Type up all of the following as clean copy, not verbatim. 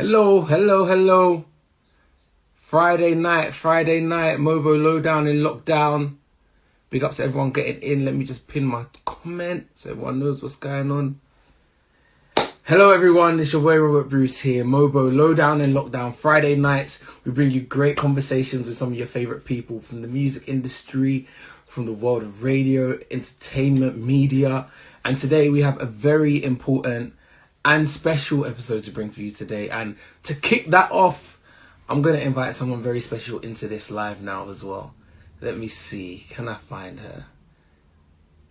Hello, hello, hello. Friday night, MOBO Lowdown in lockdown. Big up to everyone getting in. Let me just pin my comment so everyone knows what's going on. Hello everyone, it's your boy Robert Bruce here. MOBO Lowdown in lockdown. Friday nights, we bring you great conversations with some of your favourite people from the music industry, from the world of radio, entertainment, media. And today we have a very important and special episode to bring for you today. And to kick that off, I'm going to invite someone very special into this live now as well. Let me see. Can I find her?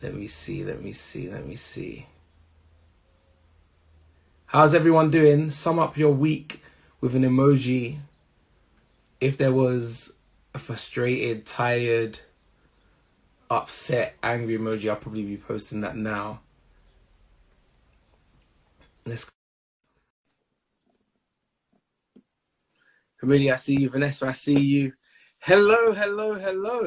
Let me see. How's everyone doing? Sum up your week with an emoji. If there was a frustrated, tired, upset, angry emoji, I'll probably be posting that now. Let's. Amelia, I see you. Vanessa, I see you. Hello. Hello.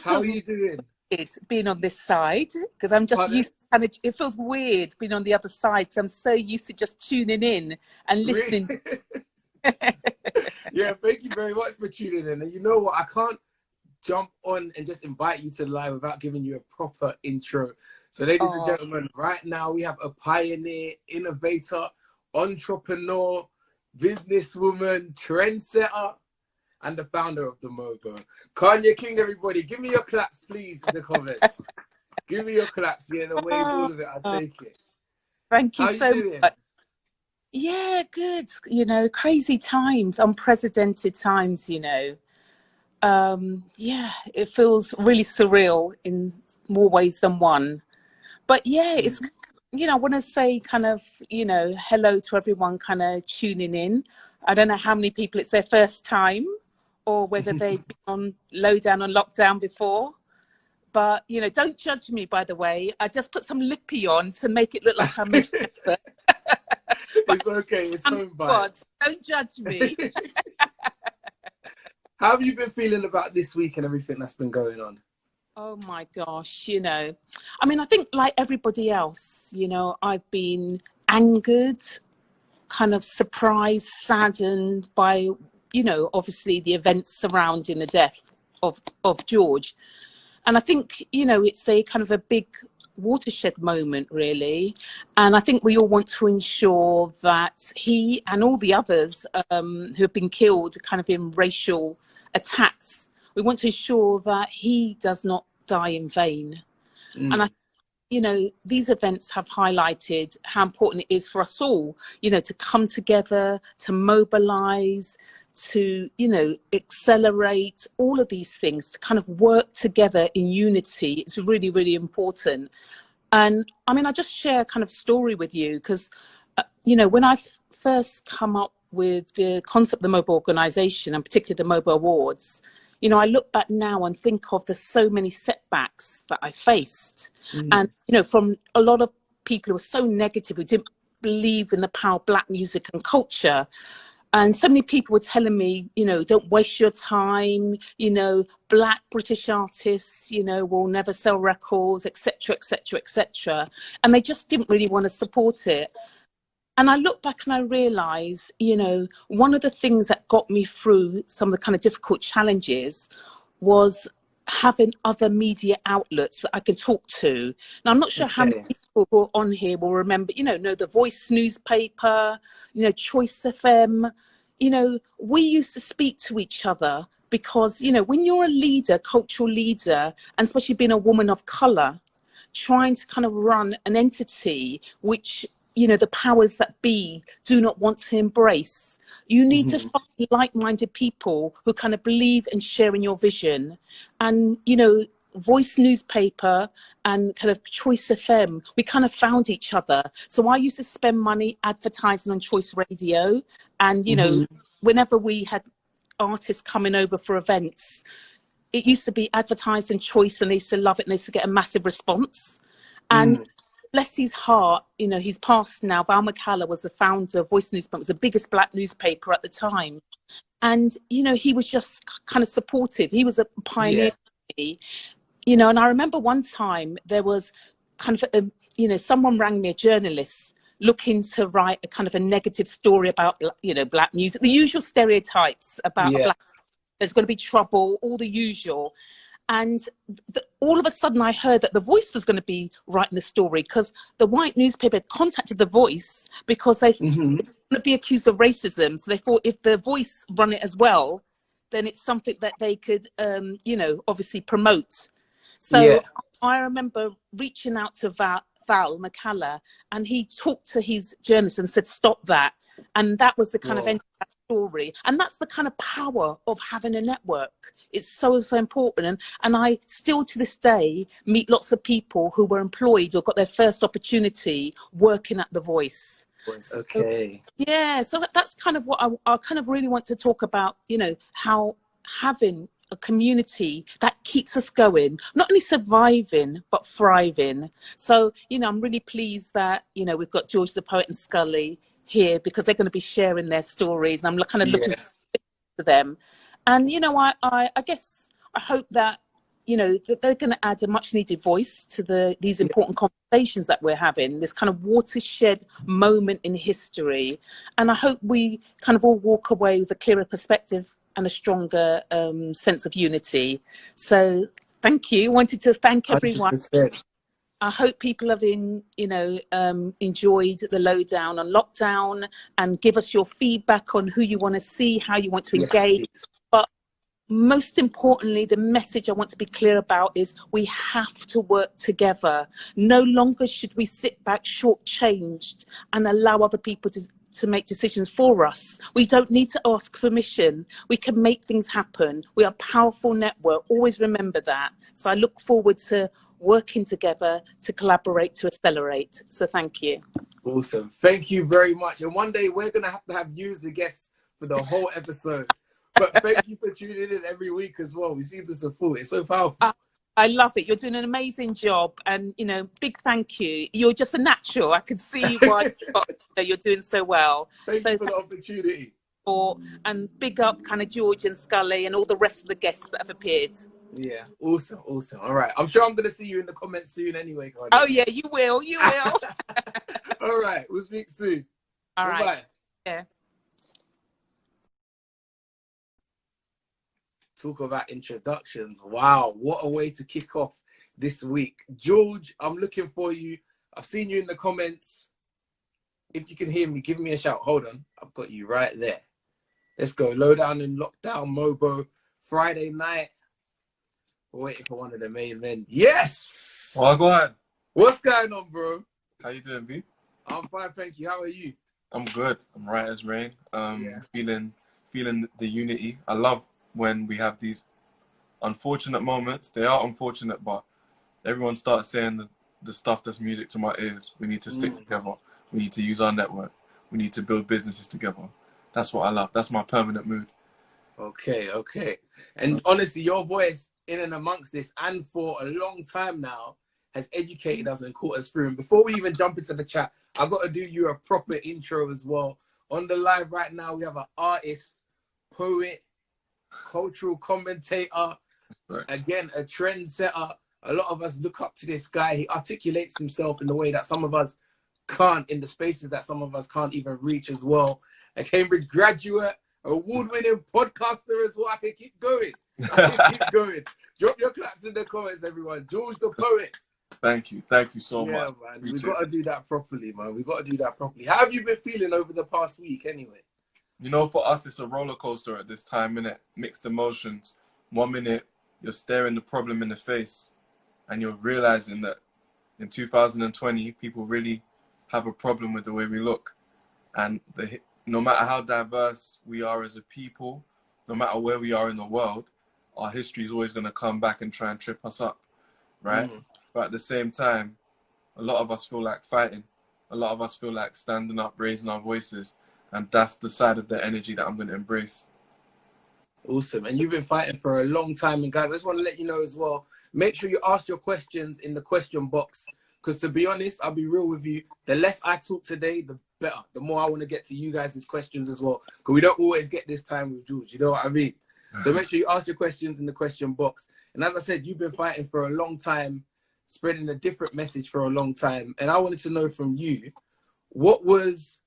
How are you doing? It's being on this side because I'm just used to kind of, it feels weird being on the other side because I'm so used to just tuning in and listening. Yeah, thank you very much for tuning in. And you know what? I can't jump on and just invite you to live without giving you a proper intro. So ladies and gentlemen, right now we have a pioneer, innovator, entrepreneur, businesswoman, trendsetter, and the founder of the MOBO. Kanye King, everybody. Give me your claps, please, in the comments. Give me your claps. Yeah, the waves, all of it. I'll take it. Thank you so much. Yeah, good. You know, crazy times, unprecedented times, you know. It feels really surreal in more ways than one. But yeah, it's, I want to say kind of, hello to everyone kind of tuning in. I don't know how many people it's their first time or whether they've been on lowdown on lockdown before. But, don't judge me, by the way. I just put some lippy on to make it look like I'm making effort. It's okay. It's home vibes. Don't judge me. How have you been feeling about this week and everything that's been going on? Oh my gosh, I think like everybody else, I've been angered, kind of surprised, saddened by, obviously the events surrounding the death of George. And I think, it's a kind of a big watershed moment, really. And I think we all want to ensure that he and all the others who have been killed kind of in racial attacks, we want to ensure that he does not die in vain. And these events have highlighted how important it is for us all, to come together, to mobilize, to, accelerate all of these things, to kind of work together in unity. It's really, really important. And I just share a kind of story with you because, when I first come up with the concept of the MOBO organization and particularly the MOBO Awards, I look back now and think of the so many setbacks that I faced. And, from a lot of people who were so negative, who didn't believe in the power of Black music and culture. And so many people were telling me, don't waste your time, Black British artists, will never sell records, etc. And they just didn't really want to support it. And I look back and I realise, one of the things that got me through some of the kind of difficult challenges was having other media outlets that I can talk to. Now, I'm not sure how many people who are on here will remember, know the Voice newspaper, Choice FM. We used to speak to each other because, when you're a leader, cultural leader, and especially being a woman of colour, trying to kind of run an entity which the powers that be do not want to embrace. You need to find like-minded people who kind of believe and share in your vision. And, Voice newspaper and kind of Choice FM, we kind of found each other. So I used to spend money advertising on Choice Radio. And, whenever we had artists coming over for events, it used to be advertised in Choice and they used to love it and they used to get a massive response. And bless his heart, he's passed now. Val McCalla was the founder of Voice newspaper. It was the biggest Black newspaper at the time. And, he was just kind of supportive. He was a pioneer. And I remember one time there was kind of, someone rang me, a journalist, looking to write a kind of a negative story about, you know, black music, the usual stereotypes about a black, there's going to be trouble, all the usual. And all of a sudden I heard that The Voice was going to be writing the story, because the white newspaper had contacted The Voice because they going to be accused of racism. So they thought if The Voice run it as well, then it's something that they could, you know, obviously promote. So I remember reaching out to Val McCalla, and he talked to his journalist and said, stop that. And that was the kind of end of that story. And that's the kind of power of having a network. It's so, so important. And I still to this day meet lots of people who were employed or got their first opportunity working at The Voice. Okay. So, yeah, so that's kind of what I kind of really want to talk about, you know, how having a community that keeps us going, not only surviving, but thriving. So, you know, I'm really pleased that, you know, we've got George the Poet and Scully here, because they're going to be sharing their stories. And I'm kind of looking to them. And, you know, I guess I hope that, you know, that they're going to add a much needed voice to these important conversations that we're having, this kind of watershed moment in history. And I hope we kind of all walk away with a clearer perspective and a stronger sense of unity. So thank you. Wanted to thank everyone. 100%. I hope people have enjoyed the lowdown on lockdown, and give us your feedback on who you want to see, how you want to engage. But most importantly, the message I want to be clear about is we have to work together. No longer should we sit back shortchanged and allow other people to make decisions for us. We don't need to ask permission. We can make things happen. We are a powerful network. Always remember that. So I look forward to working together to collaborate, to accelerate. So thank you. Awesome. Thank you very much. And one day we're going to have you as the guest for the whole episode. But thank you for tuning in every week as well. We see the support. It's so powerful. I love it. You're doing an amazing job. And, you know, big thank you. You're just a natural. I can see why you're doing so well. Thank you for the opportunity. And big up kind of George and Scully and all the rest of the guests that have appeared. Yeah, awesome. All right. I'm sure I'm going to see you in the comments soon anyway, Cardi. Oh, yeah, you will. You will. All right. We'll speak soon. All Bye-bye. right. Yeah. Talk about introductions. Wow, what a way to kick off this week. George, I'm looking for you. I've seen you in the comments. If you can hear me, give me a shout. Hold on. I've got you right there. Let's go. Lowdown and Lockdown MOBO. Friday night. We're waiting for one of the main men. Yes! Well, go ahead. What's going on, bro? How you doing, B? I'm fine, thank you. How are you? I'm good. I'm right as rain. Feeling the unity. I love when we have these unfortunate moments. They are unfortunate, but everyone starts saying the stuff that's music to my ears. We need to stick together. We need to use our network. We need to build businesses together. That's what I love. That's my permanent mood. Okay. And honestly, your voice in and amongst this, and for a long time now, has educated us and caught us through. And before we even jump into the chat, I've got to do you a proper intro as well. On the live right now, we have an artist, poet, cultural commentator, again, a trendsetter. A lot of us look up to this guy. He articulates himself in the way that some of us can't, in the spaces that some of us can't even reach as well. A Cambridge graduate, award-winning podcaster as well. I can keep going. Drop your claps in the comments, everyone. George the Poet. Thank you so much. Yeah, man. We've got to do that properly, man. We've got to do that properly. How have you been feeling over the past week anyway? You know, for us, it's a roller coaster at this time, innit? Mixed emotions. 1 minute, you're staring the problem in the face, and you're realizing that in 2020, people really have a problem with the way we look. And no matter how diverse we are as a people, no matter where we are in the world, our history is always going to come back and try and trip us up, right? But at the same time, a lot of us feel like fighting. A lot of us feel like standing up, raising our voices. And that's the side of the energy that I'm going to embrace. Awesome. And you've been fighting for a long time. And guys, I just want to let you know as well, make sure you ask your questions in the question box. Because to be honest, I'll be real with you, the less I talk today, the better. The more I want to get to you guys' questions as well. Because we don't always get this time with George, you know what I mean? So make sure you ask your questions in the question box. And as I said, you've been fighting for a long time, spreading a different message for a long time. And I wanted to know from you, what was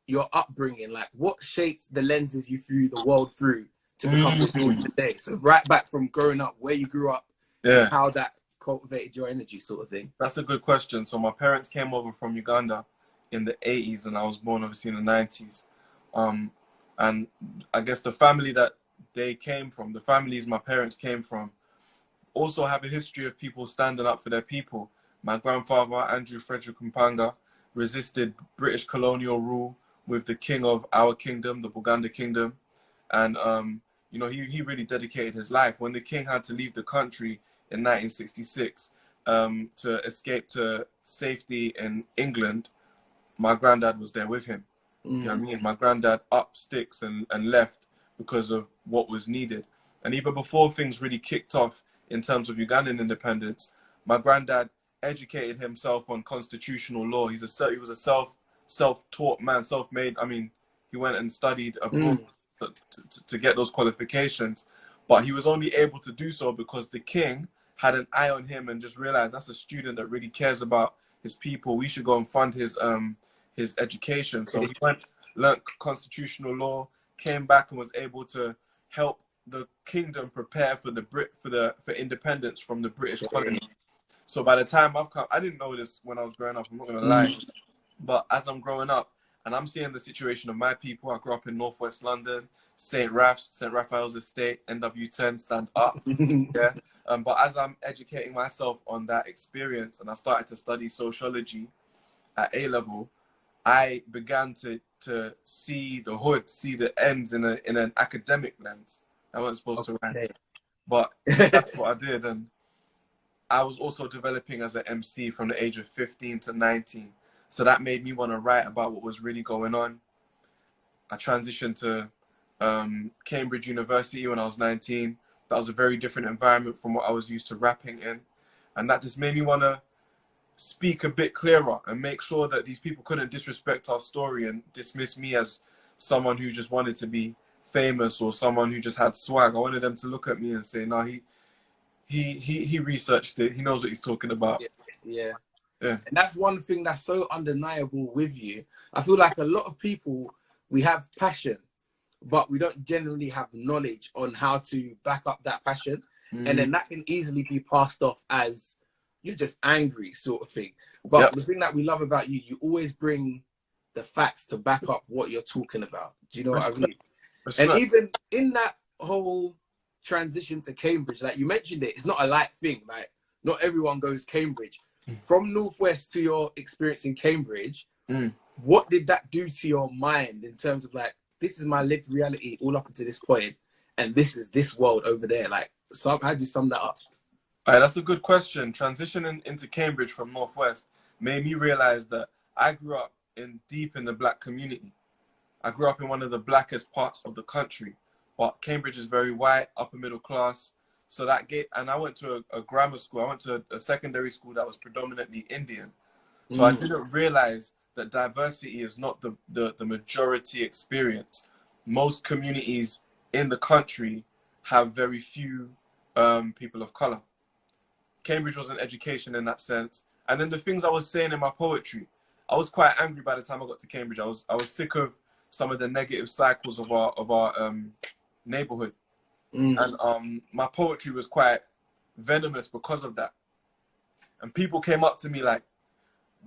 your upbringing like? What shaped the lenses you view the world through to become what you are today? So right back from growing up, where you grew up, and how that cultivated your energy, sort of thing. That's a good question. So my parents came over from Uganda in the 80s, and I was born obviously in the 90s. And I guess the family that they came from, the families my parents came from, also have a history of people standing up for their people. My grandfather, Andrew Frederick Mpanga, resisted British colonial rule with the king of our kingdom, the Buganda kingdom. And, you know, he really dedicated his life. When the king had to leave the country in 1966 to escape to safety in England, my granddad was there with him. You know what I mean? My granddad up sticks and left because of what was needed. And even before things really kicked off in terms of Ugandan independence, my granddad educated himself on constitutional law. He was a self-taught man, self-made. I mean, he went and studied abroad to get those qualifications, but he was only able to do so because the king had an eye on him and just realized that's a student that really cares about his people. We should go and fund his education. So he went, learnt constitutional law, came back and was able to help the kingdom prepare for independence from the British colony. So by the time I've come, I didn't know this when I was growing up, I'm not gonna lie, but as I'm growing up and I'm seeing the situation of my people, I grew up in Northwest London, St. Raphael's Estate, NW10, stand up. Yeah. But as I'm educating myself on that experience and I started to study sociology at A level, I began to see the hood, see the ends in an academic lens. I wasn't supposed to write, but that's what I did. And I was also developing as an MC from the age of 15 to 19. So that made me want to write about what was really going on. I transitioned to Cambridge University when I was 19. That was a very different environment from what I was used to rapping in. And that just made me want to speak a bit clearer and make sure that these people couldn't disrespect our story and dismiss me as someone who just wanted to be famous or someone who just had swag. I wanted them to look at me and say, no, he researched it. He knows what he's talking about. Yeah. And that's one thing that's so undeniable with you. I feel like a lot of people, we have passion, but we don't generally have knowledge on how to back up that passion. And then that can easily be passed off as you're just angry sort of thing. But the thing that we love about you, you always bring the facts to back up what you're talking about. Do you know what I mean? And even in that whole transition to Cambridge, like you mentioned it's not a light thing. Like not everyone goes Cambridge. From Northwest to your experience in Cambridge, what did that do to your mind in terms of like, this is my lived reality all up until this point, and this is this world over there? Like, how do you sum that up? All right, that's a good question. Transitioning into Cambridge from Northwest made me realize that I grew up deep in the black community. I grew up in one of the blackest parts of the country, but Cambridge is very white, upper middle class. So and I went to a grammar school. I went to a secondary school that was predominantly Indian. So I didn't realize that diversity is not the majority experience. Most communities in the country have very few people of color. Cambridge was an education in that sense. And then the things I was saying in my poetry, I was quite angry by the time I got to Cambridge. I was sick of some of the negative cycles of our neighborhood. And my poetry was quite venomous because of that. And people came up to me like,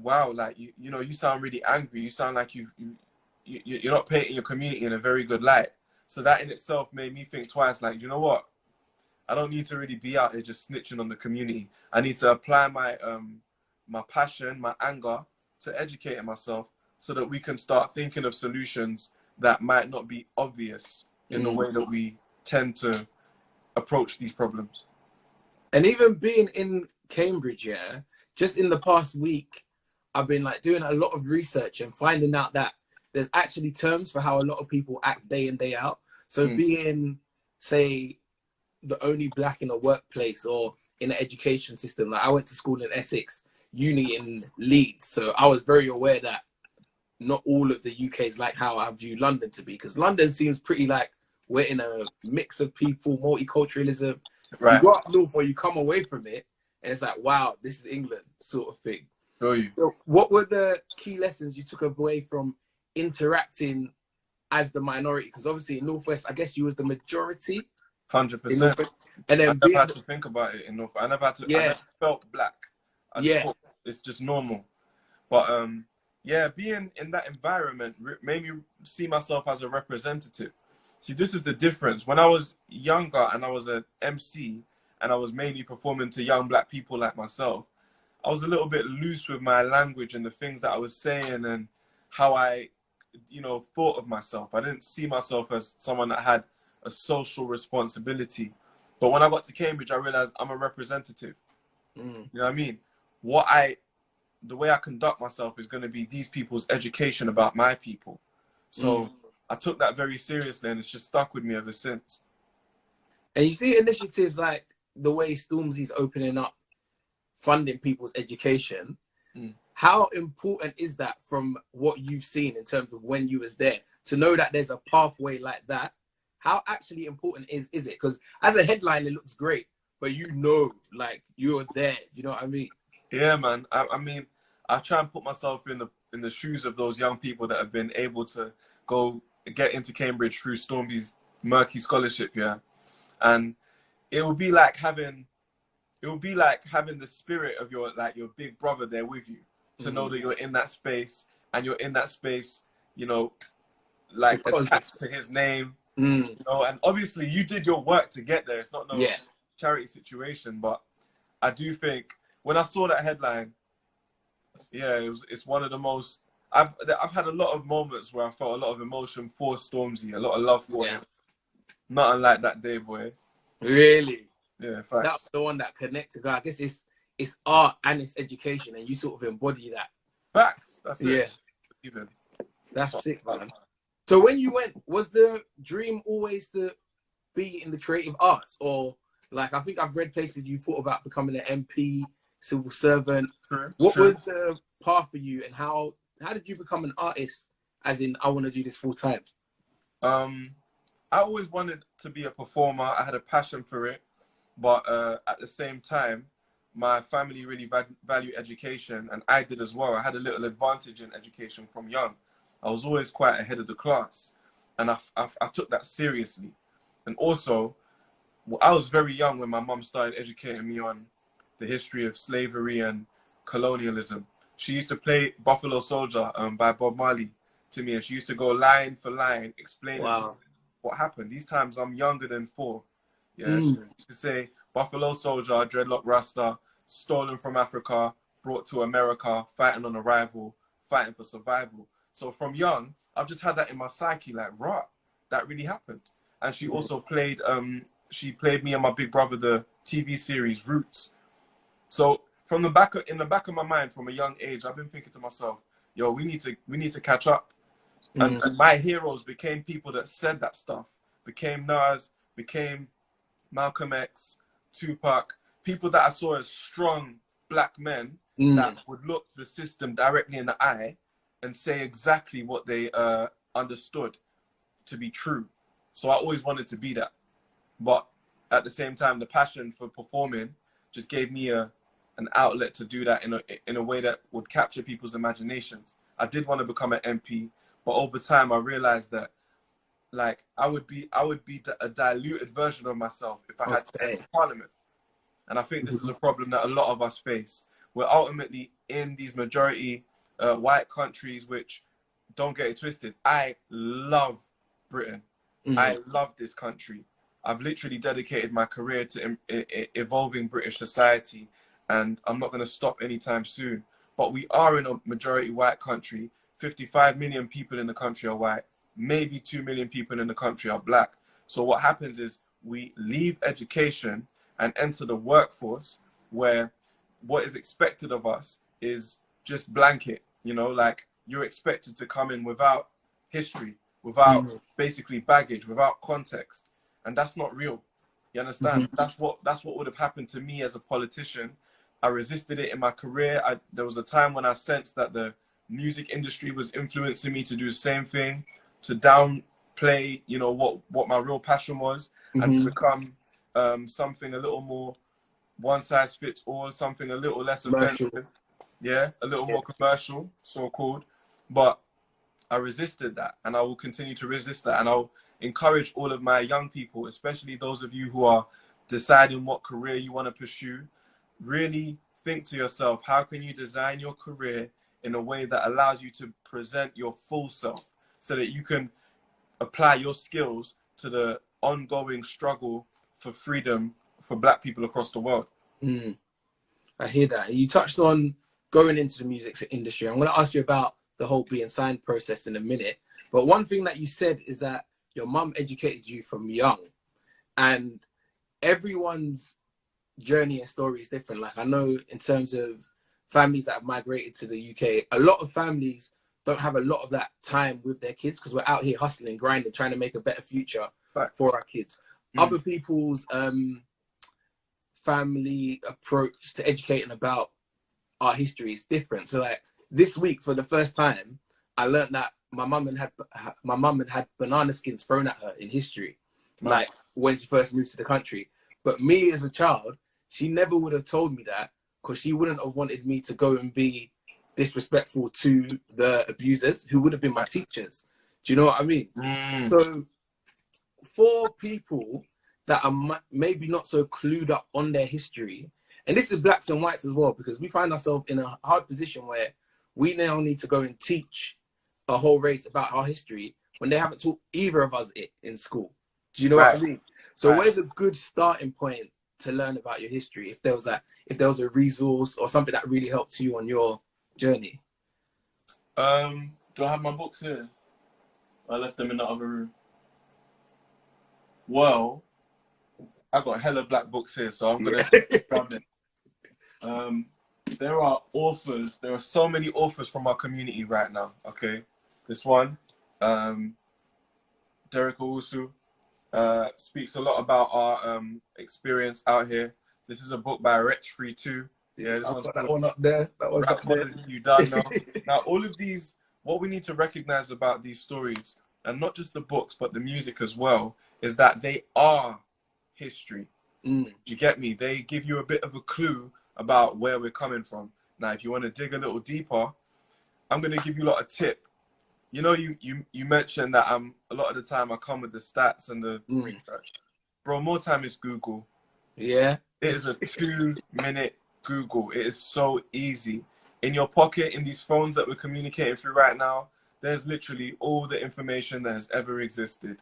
wow, like, you know, you sound really angry. You sound like you're not painting your community in a very good light. So that in itself made me think twice, like, you know what? I don't need to really be out here just snitching on the community. I need to apply my my passion, my anger to educating myself so that we can start thinking of solutions that might not be obvious in the way that we tend to approach these problems. And even being in Cambridge, just in the past week, I've been like doing a lot of research and finding out that there's actually terms for how a lot of people act day in, day out. So being, say, the only black in a workplace or in an education system. Like I went to school in Essex, uni in Leeds. So I was very aware that not all of the UK is like how I view London to be, because London seems pretty like we're in a mix of people, multiculturalism. Right. You go up north or you come away from it and it's like, wow, this is England sort of thing. Show you. So what were the key lessons you took away from interacting as the minority? Because obviously in Northwest, I guess you was the majority in 100%. Northwest. And I then never being, had to think about it in North. I never had to. I yeah, never felt black. I just thought it's just normal. But yeah, being in that environment made me see myself as a representative. See, this is the difference. When I was younger and I was an MC and I was mainly performing to young black people like myself, I was a little bit loose with my language and the things that I was saying and how I, thought of myself. I didn't see myself as someone that had a social responsibility. But when I got to Cambridge, I realized I'm a representative. You know what I mean? The way I conduct myself is going to be these people's education about my people. So I took that very seriously, and it's just stuck with me ever since. And you see initiatives like the way Stormzy's opening up, funding people's education. How important is that from what you've seen in terms of when you was there to know that there's a pathway like that? How actually important is it? Because as a headline, it looks great, but like you're there. Do you know what I mean? Yeah, man. I mean, I try and put myself in the shoes of those young people that have been able to go get into Cambridge through Stormzy's murky scholarship, yeah. And it would be like having the spirit of your big brother there with you, to know that you're in that space and you're in that space, attached to his name. And obviously you did your work to get there. It's not no charity situation, but I do think when I saw that headline, it's one of the most. I've had a lot of moments where I felt a lot of emotion for Stormzy, a lot of love for him. Not unlike that day, boy. Really? Yeah, facts. That's the one that connected. I guess it's art and it's education, and you sort of embody that. Facts. That's it. Even. That's sick, man. So when you went, was the dream always to be in the creative arts, or like I think I've read places you thought about becoming an MP, civil servant. What was the path for you, and how did you become an artist? As in, I want to do this full time. I always wanted to be a performer. I had a passion for it, but at the same time, my family really value education, and I did as well. I had a little advantage in education from young. I was always quite ahead of the class, and I took that seriously. And also, I was very young when my mum started educating me on the history of slavery and colonialism. She used to play Buffalo Soldier by Bob Marley to me, and she used to go line for line explaining what happened. These times I'm younger than 4. Yeah, she used to say Buffalo Soldier, dreadlock Rasta, stolen from Africa, brought to America, fighting on arrival, fighting for survival. So from young, I've just had that in my psyche, like, right, that really happened. And she also played, me and my big brother the TV series Roots. So in the back of my mind, from a young age, I've been thinking to myself, yo, we need to catch up. And my heroes became people that said that stuff. Became Nas, became Malcolm X, Tupac, people that I saw as strong black men that would look the system directly in the eye and say exactly what they understood to be true. So I always wanted to be that. But at the same time, the passion for performing just gave me an outlet to do that in a way that would capture people's imaginations. I did want to become an MP, but over time I realized that like I would be a diluted version of myself if I had to enter Parliament. And I think this is a problem that a lot of us face. We're ultimately in these majority white countries, which, don't get it twisted, I love Britain. I love this country. I've literally dedicated my career to evolving British society, and I'm not going to stop anytime soon. But we are in a majority white country. 55 million people in the country are white. Maybe 2 million people in the country are black. So what happens is we leave education and enter the workforce, where what is expected of us is just blanket, like you're expected to come in without history, without basically baggage, without context. And that's not real. You understand? That's what would have happened to me as a politician. I resisted it in my career. There was a time when I sensed that the music industry was influencing me to do the same thing, to downplay, what my real passion was, and to become something a little more one size fits all, something a little less offensive. yeah, a little more commercial, so called. But I resisted that, and I will continue to resist that. And I'll encourage all of my young people, especially those of you who are deciding what career you want to pursue, really think to yourself, how can you design your career in a way that allows you to present your full self so that you can apply your skills to the ongoing struggle for freedom for Black people across the world. I hear that. You touched on going into the music industry. I'm going to ask you about the whole being signed process in a minute. But one thing that you said is that your mum educated you from young, and everyone's journey and story is different. Like, I know in terms of families that have migrated to the UK, a lot of families don't have a lot of that time with their kids because we're out here hustling, grinding, trying to make a better future for our kids. Other people's family approach to educating about our history is different. So like this week, for the first time, I learned that my mum had banana skins thrown at her in history, like when she first moved to the country. But me as a child, she never would have told me that, because she wouldn't have wanted me to go and be disrespectful to the abusers who would have been my teachers. Do you know what I mean? So for people that are maybe not so clued up on their history, and this is blacks and whites as well, because we find ourselves in a hard position where we now need to go and teach a whole race about our history when they haven't taught either of us it in school. Do you know what I mean? So where's a good starting point to learn about your history, if there was a resource or something that really helped you on your journey? Do I have my books here? I left them in the other room. Well, I got hella black books here, so I'm gonna grab them. There are authors. There are so many authors from our community right now. Okay, this one, Derek Owusu, speaks a lot about our experience out here. This is a book by Wretch Free too. Yeah, this one's that one up there. That one's up there. You done now. Now, all of these, what we need to recognize about these stories, and not just the books, but the music as well, is that they are history. Do you get me? They give you a bit of a clue about where we're coming from. Now, if you want to dig a little deeper, I'm going to give you a lot of tip. You know, you mentioned that a lot of the time I come with the stats and the research. Bro, more time is Google. Yeah. It is a 2-minute Google. It is so easy. In your pocket, in these phones that we're communicating through right now, there's literally all the information that has ever existed.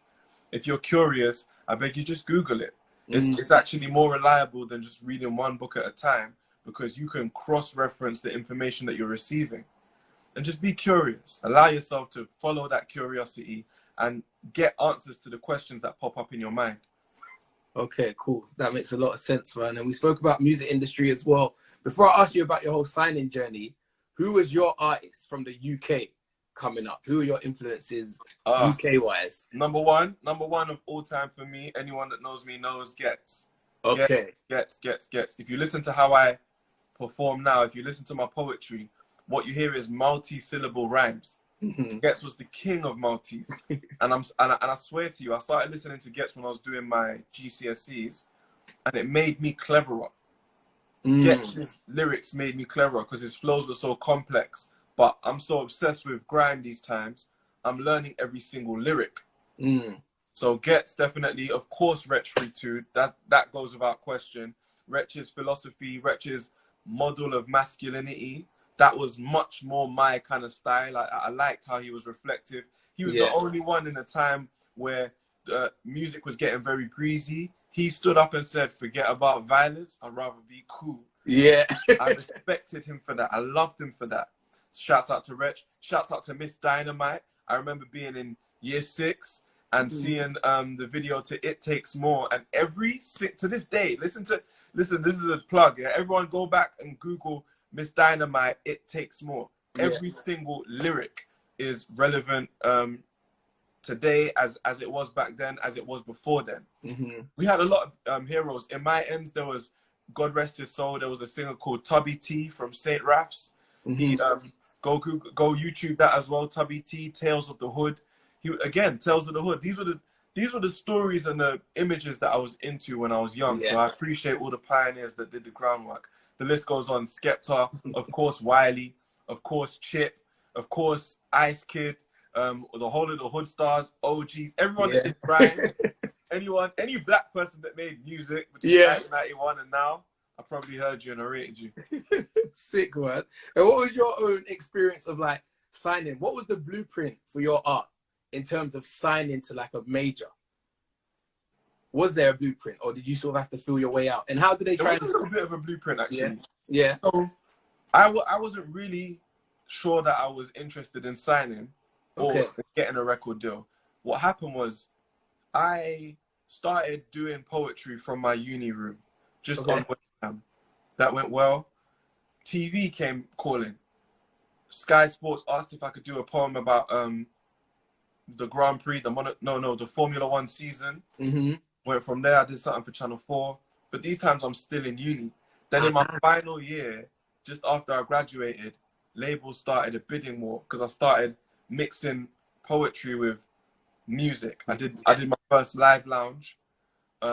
If you're curious, I beg you just Google it. It's actually more reliable than just reading one book at a time, because you can cross-reference the information that you're receiving. And just be curious. Allow yourself to follow that curiosity and get answers to the questions that pop up in your mind. Okay, cool. That makes a lot of sense, man. And we spoke about music industry as well. Before I ask you about your whole signing journey, who was your artist from the UK coming up? Who are your influences UK-wise? Number one of all time for me, anyone that knows me knows Gets. Okay. Gets. If you listen to how I perform now, if you listen to my poetry, what you hear is multi-syllable rhymes. Gets was the king of multis. and I swear to you, I started listening to Gets when I was doing my GCSEs, and it made me cleverer. Gets' lyrics made me cleverer because his flows were so complex. But I'm so obsessed with grime these times, I'm learning every single lyric. So Gets definitely, of course, Wretch Free too. That goes without question. Wretch's philosophy, Wretch's model of masculinity, that was much more my kind of style. I liked how he was reflective. He was the only one in a time where music was getting very greasy. He stood up and said, forget about violence, I'd rather be cool. Yeah. I respected him for that. I loved him for that. Shouts out to Wretch. Shouts out to Miss Dynamite. I remember being in year 6 and seeing the video to It Takes More. And to this day, listen, this is a plug. Yeah? Everyone go back and Google Miss Dynamite, It Takes More. Every single lyric is relevant today as it was back then, as it was before then. We had a lot of heroes. In my ends, there was, God rest his soul, there was a singer called Tubby T from St. Raph's. He go YouTube that as well. Tubby T, Tales of the Hood. Tales of the Hood. These were the stories and the images that I was into when I was young. So I appreciate all the pioneers that did the groundwork. the list goes on. Skepta, of course, Wiley, of course, Chip, of course, Ice Kid, the whole of the Hood Stars, OGs, everyone that did grime, any black person that made music between 1991 and now, I probably heard you and I rated you. Sick, man. And what was your own experience of like signing? What was the blueprint for your art in terms of signing to like a major? Was there a blueprint, or did you sort of have to feel your way out? And how did they try? There was a little bit of a blueprint, actually. Yeah. So I wasn't really sure that I was interested in signing or getting a record deal. What happened was I started doing poetry from my uni room, just on webcam. That went well. TV came calling. Sky Sports asked if I could do a poem about the Grand Prix, the Formula One season. Went from there, I did something for Channel 4. But these times I'm still in uni. Then in my final year, just after I graduated, labels started a bidding war because I started mixing poetry with music. I did my first live lounge.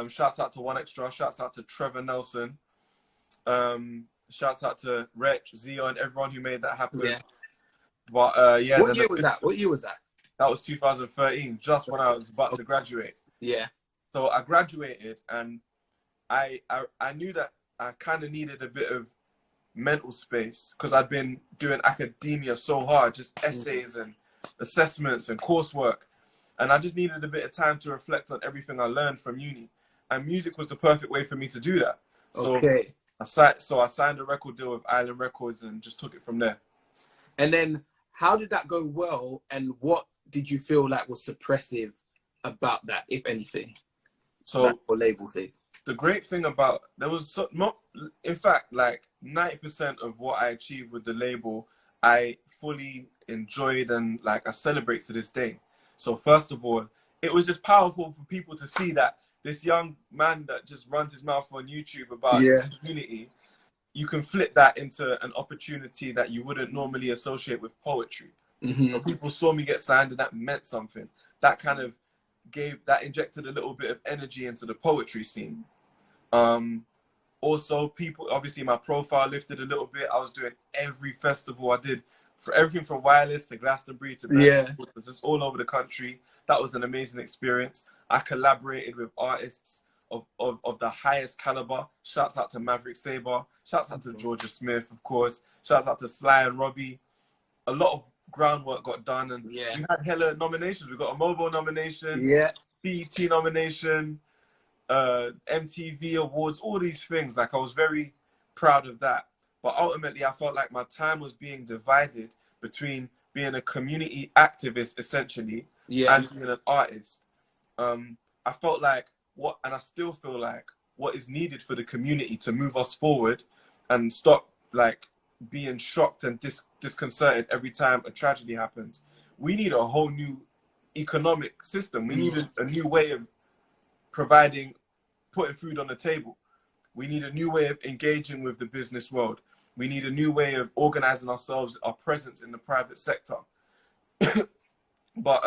Shouts out to One Extra, shouts out to Trevor Nelson. Shouts out to Wretch, Zion, everyone who made that happen. Yeah. But What year was that? What year was that? That was 2013, just when I was about to graduate. Yeah. So I graduated, and I knew that I kind of needed a bit of mental space because I'd been doing academia so hard, just essays and assessments and coursework. And I just needed a bit of time to reflect on everything I learned from uni. And music was the perfect way for me to do that. So I signed a record deal with Island Records and just took it from there. And then how did that go well? And what did you feel like was suppressive about that, if anything? So or label thing. The great thing about in fact, like 90% of what I achieved with the label, I fully enjoyed and like I celebrate to this day. So first of all, it was just powerful for people to see that this young man that just runs his mouth on YouTube about his community, you can flip that into an opportunity that you wouldn't normally associate with poetry. So people saw me get signed and that meant something. That kind of injected a little bit of energy into the poetry scene. Also, people, obviously my profile lifted a little bit. I was doing every festival. I did for everything from Wireless to Glastonbury to to just all over the country. That was an amazing experience. I collaborated with artists of the highest caliber. Shouts out to Maverick Sabre. Shouts out to Georgia Smith, of course. Shouts out to Sly and Robbie. A lot of groundwork got done, and we had hella nominations. We got a MOBO nomination, BET nomination, MTV awards, all these things. Like I was very proud of that. But ultimately, I felt like my time was being divided between being a community activist, essentially, and being an artist. I felt like and I still feel like what is needed for the community to move us forward and stop like being shocked and disconcerted every time a tragedy happens. We need a whole new economic system. We need a new way of putting food on the table. We need a new way of engaging with the business world. We need a new way of organizing ourselves, our presence in the private sector. But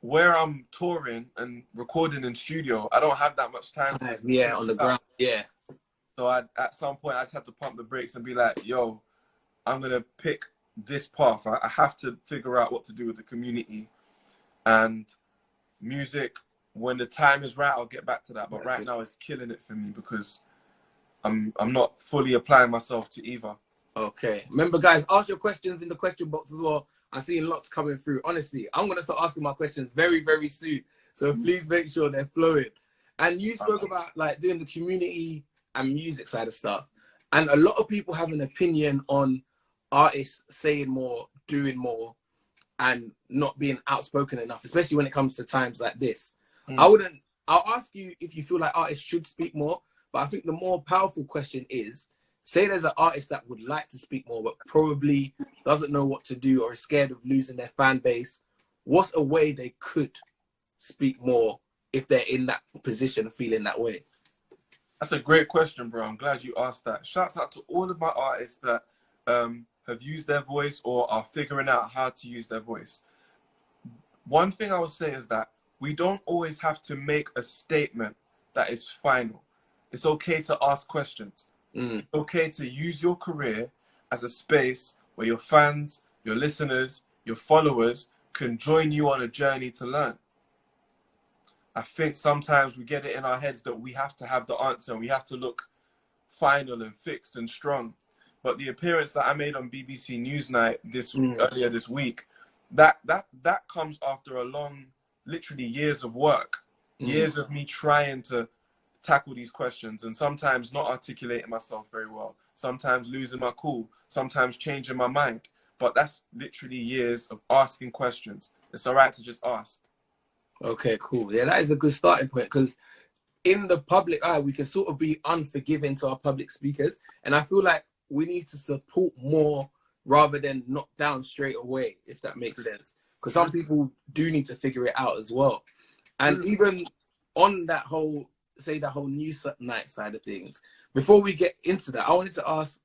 where I'm touring and recording in studio, I don't have that much time. On the ground. So at some point, I just had to pump the brakes and be like, yo, I'm going to pick this path. I have to figure out what to do with the community. And music, when the time is right, I'll get back to that. But right now, it's killing it for me because I'm not fully applying myself to either. Okay. Remember, guys, ask your questions in the question box as well. I'm seeing lots coming through. Honestly, I'm going to start asking my questions very, very soon. So please make sure they're flowing. And you spoke about like doing the community and music side of stuff. And a lot of people have an opinion on artists saying more, doing more, and not being outspoken enough, especially when it comes to times like this. I'll ask you if you feel like artists should speak more, but I think the more powerful question is, say there's an artist that would like to speak more, but probably doesn't know what to do or is scared of losing their fan base. What's a way they could speak more if they're in that position of feeling that way? That's a great question, bro. I'm glad you asked that. Shouts out to all of my artists that have used their voice or are figuring out how to use their voice. One thing I would say is that we don't always have to make a statement that is final. It's okay to ask questions. Mm. It's okay to use your career as a space where your fans, your listeners, your followers can join you on a journey to learn. I think sometimes we get it in our heads that we have to have the answer and we have to look final and fixed and strong. But the appearance that I made on BBC Newsnight earlier this week, that comes after a long, literally years of work, years of me trying to tackle these questions, and sometimes not articulating myself very well, sometimes losing my cool, sometimes changing my mind. But that's literally years of asking questions. It's all right to just ask. Okay, cool. Yeah, that is a good starting point, because in the public eye, we can sort of be unforgiving to our public speakers. And I feel like we need to support more rather than knock down straight away, if that makes sense. Because some people do need to figure it out as well. And even on that whole, say, the whole news night side of things, before we get into that, I wanted to ask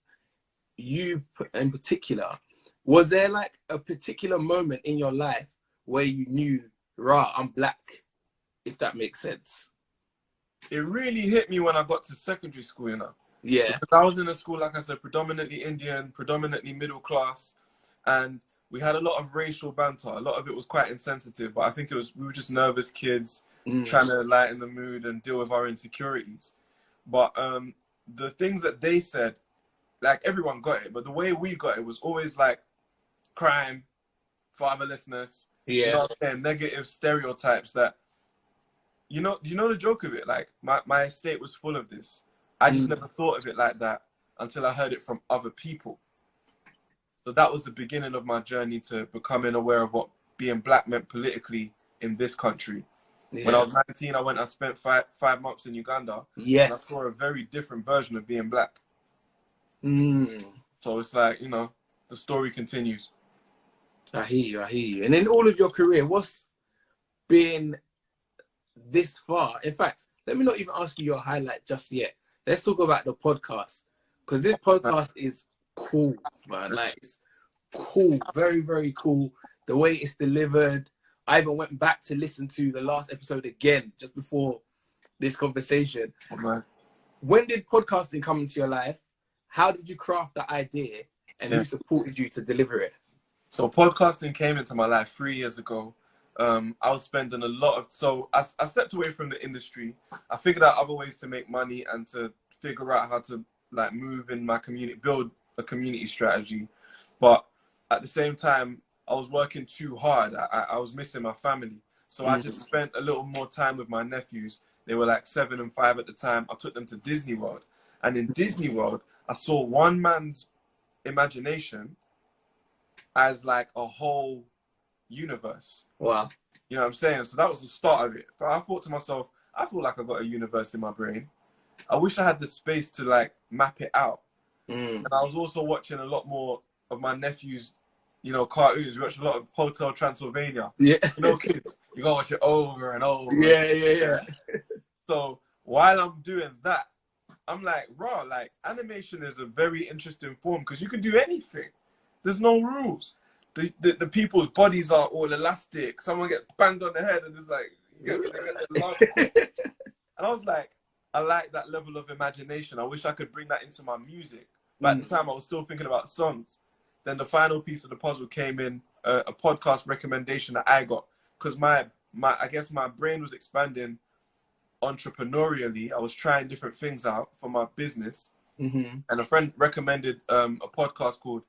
you in particular, was there like a particular moment in your life where you knew, rah, I'm black, if that makes sense? It really hit me when I got to secondary school, you know. Yeah. Because I was in a school, like I said, predominantly Indian, predominantly middle class, and we had a lot of racial banter. A lot of it was quite insensitive, but I think we were just nervous kids trying to lighten the mood and deal with our insecurities. But the things that they said, like everyone got it, but the way we got it was always like crime, fatherlessness, you know what I'm saying, negative stereotypes that, you know the joke of it, like my estate was full of this. I just never thought of it like that until I heard it from other people. So that was the beginning of my journey to becoming aware of what being black meant politically in this country. Yeah. When I was 19, I spent five months in Uganda. Yes. And I saw a very different version of being black. So it's like, you know, the story continues. I hear you. And in all of your career, what's been this far? In fact, let me not even ask you your highlight just yet. Let's talk about the podcast. Because this podcast is cool, man. Like, it's cool. Very, very cool. The way it's delivered. I even went back to listen to the last episode again, just before this conversation. Oh, man. When did podcasting come into your life? How did you craft the idea? And who supported you to deliver it? So podcasting came into my life 3 years ago. I was spending a lot of, so I stepped away from the industry. I figured out other ways to make money and to figure out how to like move in my community, build a community strategy. But at the same time, I was working too hard. I was missing my family. So I just spent a little more time with my nephews. They were like 7 and 5 at the time. I took them to Disney World. And in Disney World, I saw one man's imagination as like a whole universe. Wow. You know what I'm saying? So that was the start of it. But I thought to myself, I feel like I got a universe in my brain. I wish I had the space to like map it out. And I was also watching a lot more of my nephew's, you know, cartoons. We watched a lot of Hotel Transylvania. Yeah. You know, kids, you gotta watch it over and over. Yeah. So while I'm doing that, I'm like, raw, like animation is a very interesting form because you can do anything. There's no rules. The people's bodies are all elastic. Someone gets banged on the head and it's like, they get the love. And I was like, I like that level of imagination. I wish I could bring that into my music. But at the time, I was still thinking about songs. Then the final piece of the puzzle came in, a podcast recommendation that I got. Because I guess my brain was expanding entrepreneurially. I was trying different things out for my business. And a friend recommended a podcast called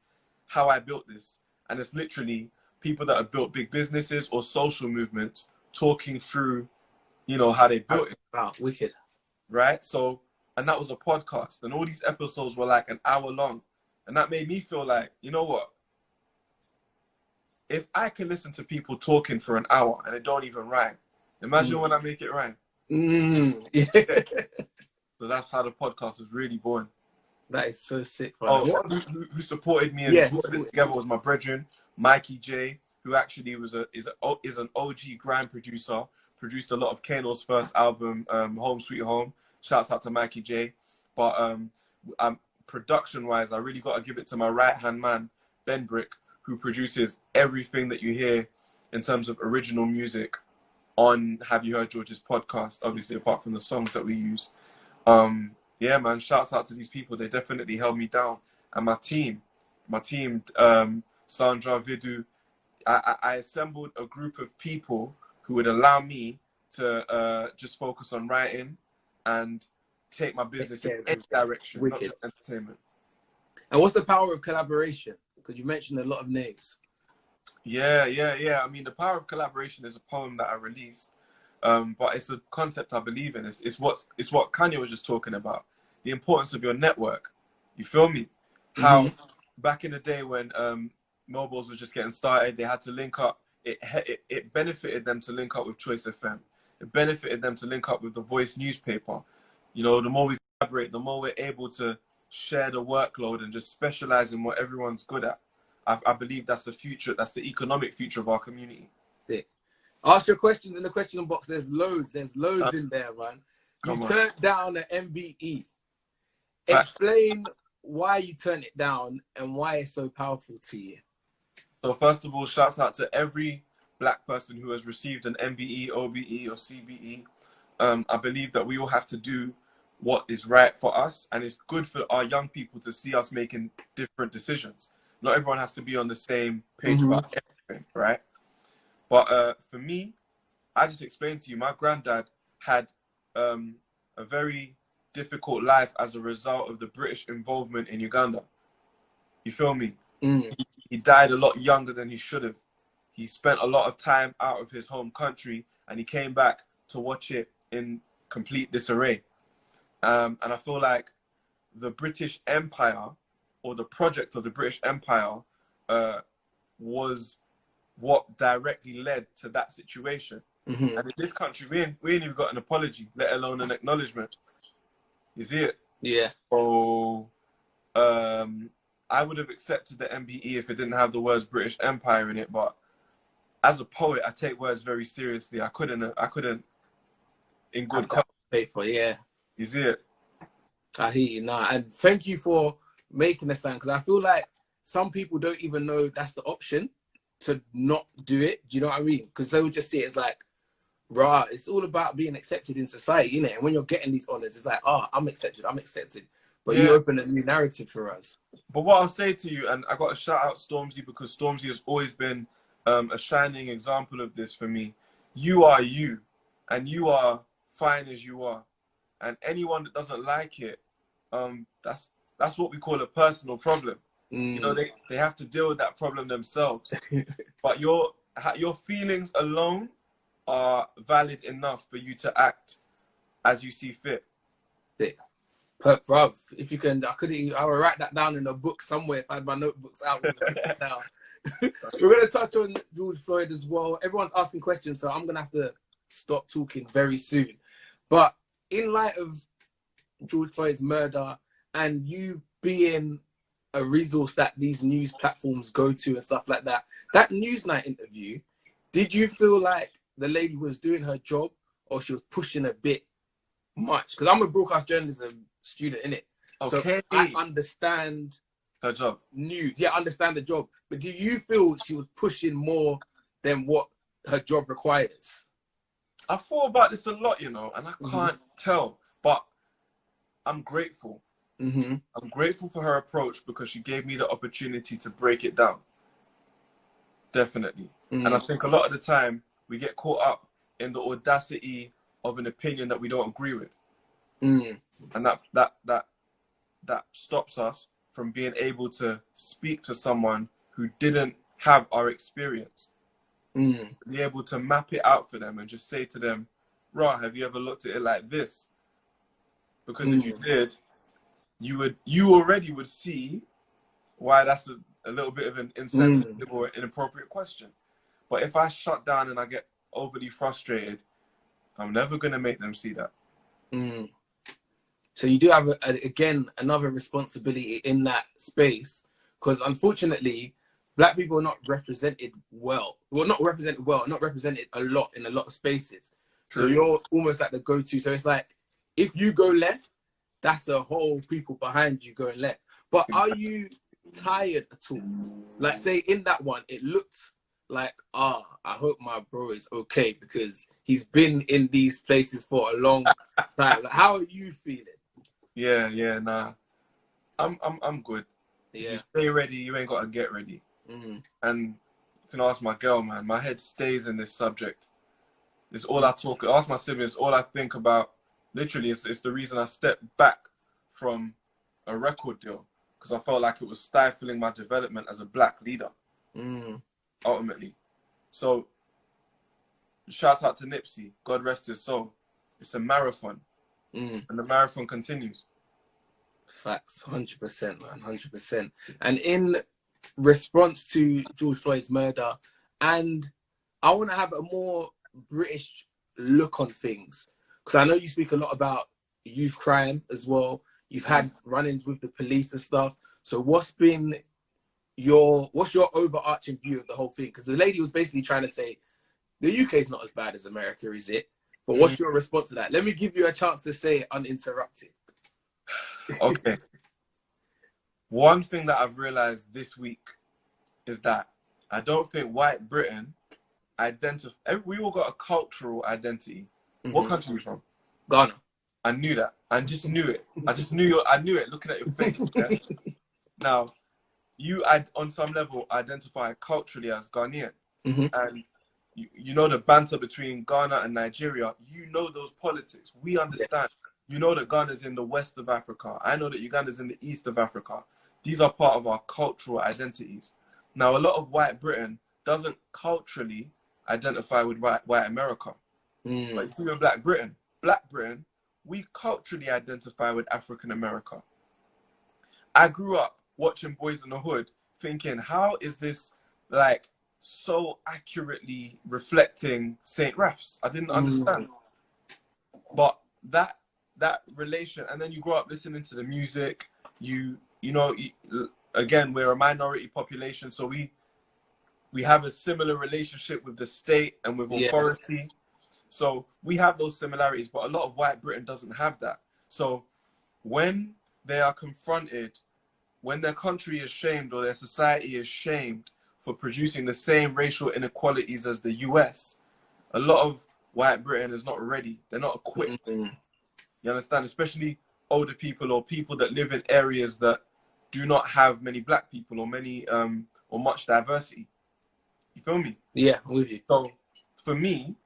How I Built This. And it's literally people that have built big businesses or social movements talking through, you know, how they built it. Wow, wicked. Right? So, and that was a podcast. And all these episodes were like an hour long. And that made me feel like, you know what? If I can listen to people talking for an hour and it don't even rhyme, imagine when I make it rhyme. Yeah. So that's how the podcast was really born. That is so sick. Who supported me and put it together was my brethren, Mikey J, who actually is an OG grime producer. Produced a lot of Kano's first album, Home Sweet Home. Shouts out to Mikey J. But production-wise, I really got to give it to my right-hand man, Ben Brick, who produces everything that you hear in terms of original music on Have You Heard George's podcast, obviously, apart from the songs that we use. yeah, man, shouts out to these people. They definitely held me down. And my team, Sandra, Vidu, I assembled a group of people who would allow me to just focus on writing and take my business in any direction, not Wicked. just entertainment. And what's the power of collaboration? Because you mentioned a lot of names. Yeah. I mean, The Power of Collaboration is a poem that I released, but it's a concept I believe in. It's what Kanye was just talking about, the importance of your network. You feel me? How back in the day when MOBOs were just getting started, they had to link up. It benefited them to link up with Choice FM. It benefited them to link up with The Voice newspaper. You know, the more we collaborate, the more we're able to share the workload and just specialize in what everyone's good at. I believe that's the future. That's the economic future of our community. Sick. Ask your questions in the question box. There's loads. There's loads in there, man. You turned down an MBE. Explain why you turned it down and why it's so powerful to you. So first of all, shouts out to every Black person who has received an MBE, OBE, or CBE. I believe that we all have to do what is right for us, and it's good for our young people to see us making different decisions. Not everyone has to be on the same page about everything, right? But for me, I just explained to you, my granddad had a very difficult life as a result of the British involvement in Uganda. You feel me? He died a lot younger than he should have. He spent a lot of time out of his home country, and he came back to watch it in complete disarray. And I feel like the British Empire, or the project of the British Empire, was what directly led to that situation. And in this country, we ain't even got an apology, let alone an acknowledgement. You see it? Yeah. So I would have accepted the MBE if it didn't have the words British Empire in it, but as a poet, I take words very seriously. I couldn't in good paper, yeah. You see it? I hear you now. And thank you for making the stand, because I feel like some people don't even know that's the option to not do it. Do you know what I mean? Because they would just see it as like, rah, it's all about being accepted in society, innit? And when you're getting these honors, it's like, oh, I'm accepted. But you open a new narrative for us. But what I'll say to you, and I got to shout out Stormzy, because Stormzy has always been a shining example of this for me. You are you, and you are fine as you are. And anyone that doesn't like it, that's what we call a personal problem. You know, they have to deal with that problem themselves. But your feelings alone are valid enough for you to act as you see fit. Bruv, if you can, I will write that down in a book somewhere if I had my notebooks out. Now. We're going to touch on George Floyd as well. Everyone's asking questions, so I'm going to have to stop talking very soon. But in light of George Floyd's murder and you being a resource that these news platforms go to and stuff like that, that Newsnight interview, did you feel like the lady was doing her job or she was pushing a bit much? Because I'm a broadcast journalism student, innit? Okay. So I understand her job. News. Yeah, I understand the job. But do you feel she was pushing more than what her job requires? I thought about this a lot, you know, and I can't tell. But I'm grateful. I'm grateful for her approach because she gave me the opportunity to break it down. Definitely. And I think a lot of the time we get caught up in the audacity of an opinion that we don't agree with. And that stops us from being able to speak to someone who didn't have our experience. Be able to map it out for them and just say to them, Ra, have you ever looked at it like this? Because if you did, you already would see why that's a little bit of an insensitive or inappropriate question. But if I shut down and I get overly frustrated, I'm never going to make them see that. So you do have, again, another responsibility in that space, because unfortunately, Black people are not represented well. Well, not represented a lot in a lot of spaces. True. So you're almost like the go-to. So it's like, if you go left, that's a whole people behind you going left. But are you tired at all? Like, say in that one, it looked like, I hope my bro is okay because he's been in these places for a long time. Like, how are you feeling? Yeah, nah. I'm good. If you Yeah. stay ready, you ain't gotta get ready. And you can ask my girl, man. My head stays in this subject. It's all I talk. Ask my siblings. All I think about. Literally, it's the reason I stepped back from a record deal, because I felt like it was stifling my development as a black leader. Ultimately, so shouts out to Nipsey. God rest his soul. It's a marathon, and the marathon continues. Facts, 100%, man, 100%. And in response to George Floyd's murder, and I want to have a more British look on things, because I know you speak a lot about youth crime as well. You've had run-ins with the police and stuff. So what's your overarching view of the whole thing? Because the lady was basically trying to say the UK is not as bad as America, is it? But what's your response to that? Let me give you a chance to say it uninterrupted. Okay. One thing that I've realized this week is that I don't think white Britain we all got a cultural identity. What country are you from? Ghana. I knew that. I just knew it. I knew it looking at your face. Yeah? Now, you on some level identify culturally as Ghanaian. And you know the banter between Ghana and Nigeria. You know those politics. We understand. You know that Ghana's in the west of Africa. I know that Uganda's in the east of Africa. These are part of our cultural identities. Now, a lot of white Britain doesn't culturally identify with white America. But you see with Black Britain, we culturally identify with African America. I grew up watching Boys in the Hood thinking, how is this like so accurately reflecting St. Raf's? I didn't understand. But that relation, and then you grow up listening to the music, you know, again, we're a minority population, so we have a similar relationship with the state and with authority. So we have those similarities, but a lot of white Britain doesn't have that. So when they are confronted, when their country is shamed or their society is shamed for producing the same racial inequalities as the US, a lot of white Britain is not ready. They're not equipped. You understand? Especially older people or people that live in areas that do not have many black people or many or much diversity. You feel me? Yeah, I'm with you. So for me,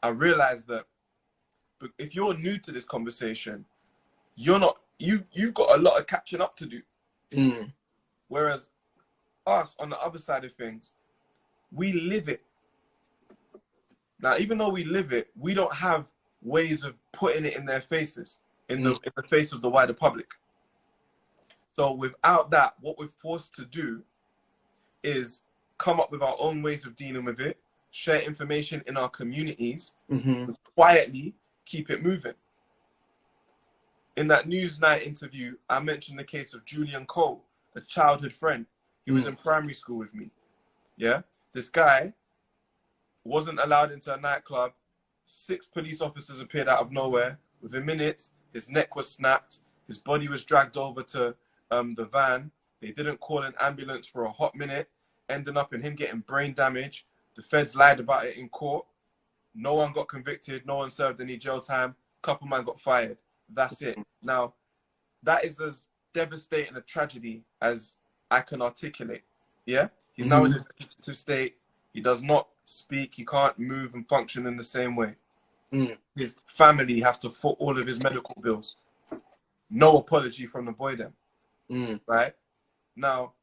I realized that if you're new to this conversation, you've got a lot of catching up to do. Whereas us on the other side of things, we live it. Now, even though we live it, we don't have ways of putting it in their faces, in the face of the wider public. So without that, what we're forced to do is come up with our own ways of dealing with it, share information in our communities, quietly keep it moving. In that Newsnight interview, I mentioned the case of Julian Cole, a childhood friend. He was in primary school with me. Yeah? This guy wasn't allowed into a nightclub. 6 police officers appeared out of nowhere. Within minutes, his neck was snapped. His body was dragged over to the van. They didn't call an ambulance for a hot minute, ending up in him getting brain damage. The feds lied about it in court. No one got convicted. No one served any jail time. Couple man got fired. That's it. Now, that is as devastating a tragedy as I can articulate. Yeah? He's now in a vegetative state. He does not speak. He can't move and function in the same way. His family has to foot all of his medical bills. No apology from the boy then. Right? Now,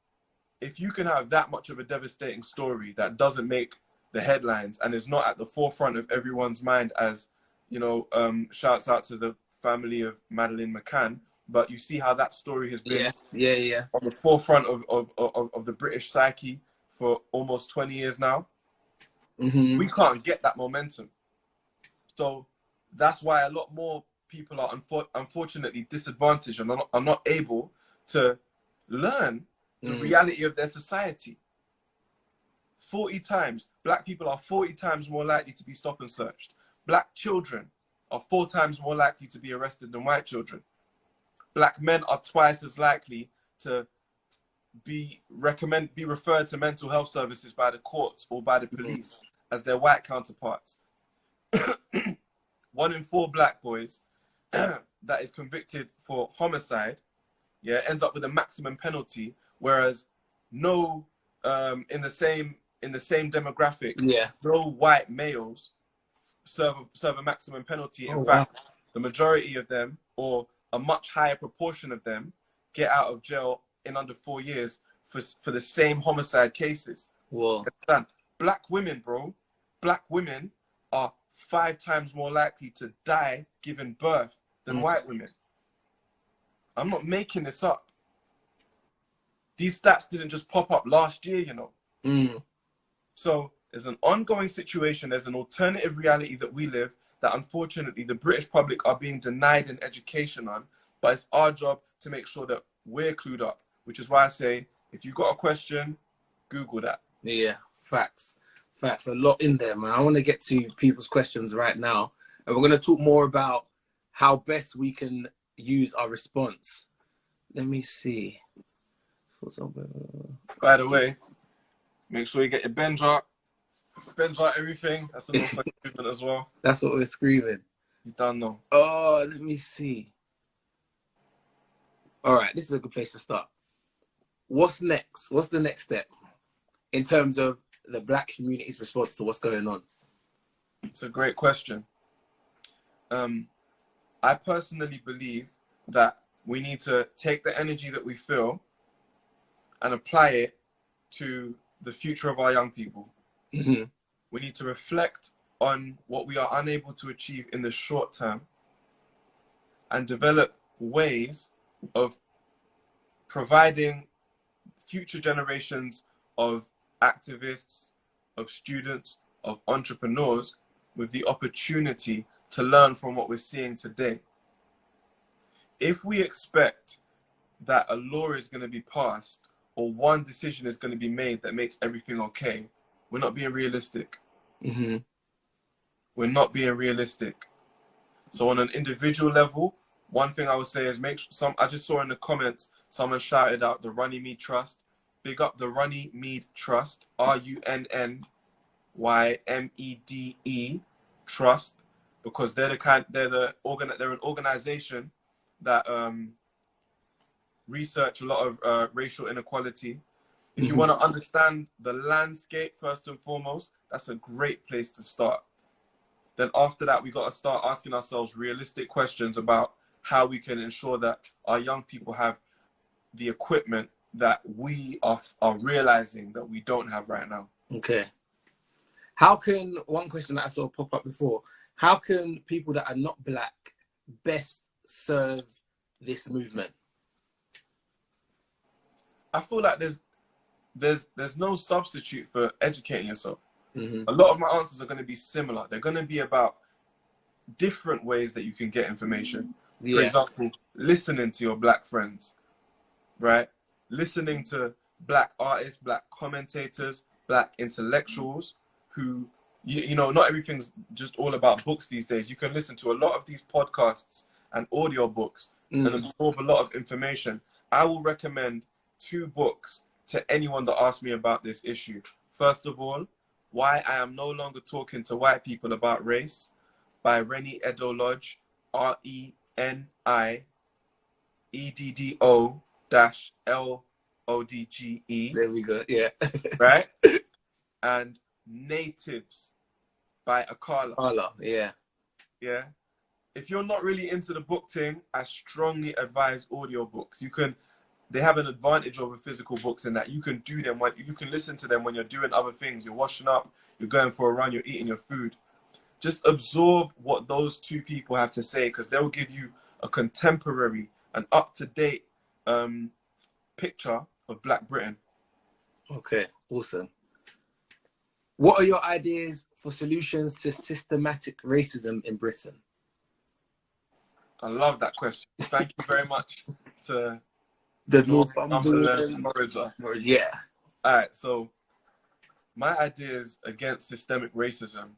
if you can have that much of a devastating story that doesn't make the headlines and is not at the forefront of everyone's mind, as, you know, shouts out to the family of Madeleine McCann, but you see how that story has been on the forefront of the British psyche for almost 20 years now. We can't get that momentum. So that's why a lot more people are unfortunately disadvantaged and are not able to learn the reality of their society. 40 times, black people are 40 times more likely to be stop and searched. Black children are 4 times more likely to be arrested than white children. Black men are twice as likely to be referred to mental health services by the courts or by the police as their white counterparts. 1 in 4 black boys that is convicted for homicide, yeah, ends up with a maximum penalty, whereas no, in the same demographic, Yeah. no white males serve a maximum penalty. In Oh, wow. fact, the majority of them, or a much higher proportion of them, get out of jail in under 4 years for the same homicide cases. Whoa. Black women, bro, black women are 5 times more likely to die giving birth than white women. I'm not making this up. These stats didn't just pop up last year, you know. So there's an ongoing situation. There's an alternative reality that we live that unfortunately the British public are being denied an education on. But it's our job to make sure that we're clued up, which is why I say, if you've got a question, Google that. Yeah, facts. A lot in there, man. I want to get to people's questions right now. And we're going to talk more about how best we can use our response. Let me see. By the way, make sure you get your bench out everything. That's an awesome movement as well. That's what we're screaming. You don't know. Oh, let me see. All right, this is a good place to start. What's next? What's the next step in terms of the Black community's response to what's going on? It's a great question. I personally believe that we need to take the energy that we feel and apply it to the future of our young people. Mm-hmm. We need to reflect on what we are unable to achieve in the short term and develop ways of providing future generations of activists, of students, of entrepreneurs with the opportunity to learn from what we're seeing today. If we expect that a law is going to be passed or one decision is going to be made that makes everything okay, we're not being realistic. Mm-hmm. We're not being realistic. So on an individual level, one thing I would say is I just saw in the comments, someone shouted out the Runnymede Trust. Big up the Runnymede Trust, RUNNYMEDE Trust, because they're an organization that research a lot of racial inequality. If you want to understand the landscape first and foremost, that's a great place to start. Then after that, we got to start asking ourselves realistic questions about how we can ensure that our young people have the equipment that we are realizing that we don't have right now. Okay. One question that I saw pop up before, how can people that are not Black best serve this movement? I feel like there's no substitute for educating yourself. Mm-hmm. A lot of my answers are going to be similar. They're going to be about different ways that you can get information. Yeah. For example, listening to your Black friends, right? Listening to Black artists, Black commentators, Black intellectuals who, you know, not everything's just all about books these days. You can listen to a lot of these podcasts and audio books and absorb a lot of information. I will recommend 2 books to anyone that asks me about this issue. First of all, Why I Am No Longer Talking to White People About Race by Rennie Eddo-Lodge, RENIEDDO-LODGE. There we go, yeah. Right? And Natives by Akala. Akala, yeah. Yeah. If you're not really into the book thing, I strongly advise audiobooks. They have an advantage over physical books in that you can do them you can listen to them when you're doing other things. You're washing up, you're going for a run, you're eating your food. Just absorb what those 2 people have to say, because they'll give you a contemporary, an up-to-date picture of Black Britain. Okay, awesome. What are your ideas for solutions to systematic racism in Britain? I love that question. Thank you very much to The Northumberland. Yeah. All right, so my ideas against systemic racism,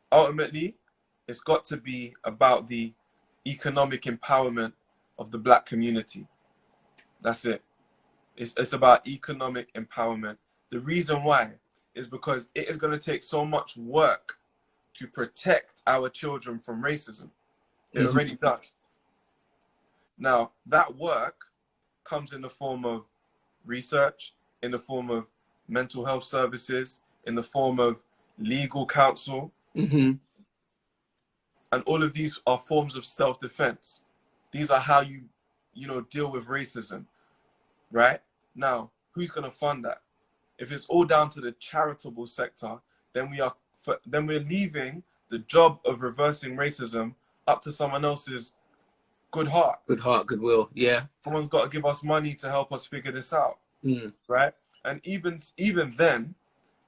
ultimately, it's got to be about the economic empowerment of the Black community. That's it. It's about economic empowerment. The reason why is because it is going to take so much work to protect our children from racism. It already does. Now, that work comes in the form of research, in the form of mental health services, in the form of legal counsel. Mm-hmm. And all of these are forms of self-defense. These are how you deal with racism, right? Now, who's going to fund that? If it's all down to the charitable sector, then we're leaving the job of reversing racism up to someone else's good heart. Good heart, goodwill. Yeah. Someone's got to give us money to help us figure this out, right? And even then,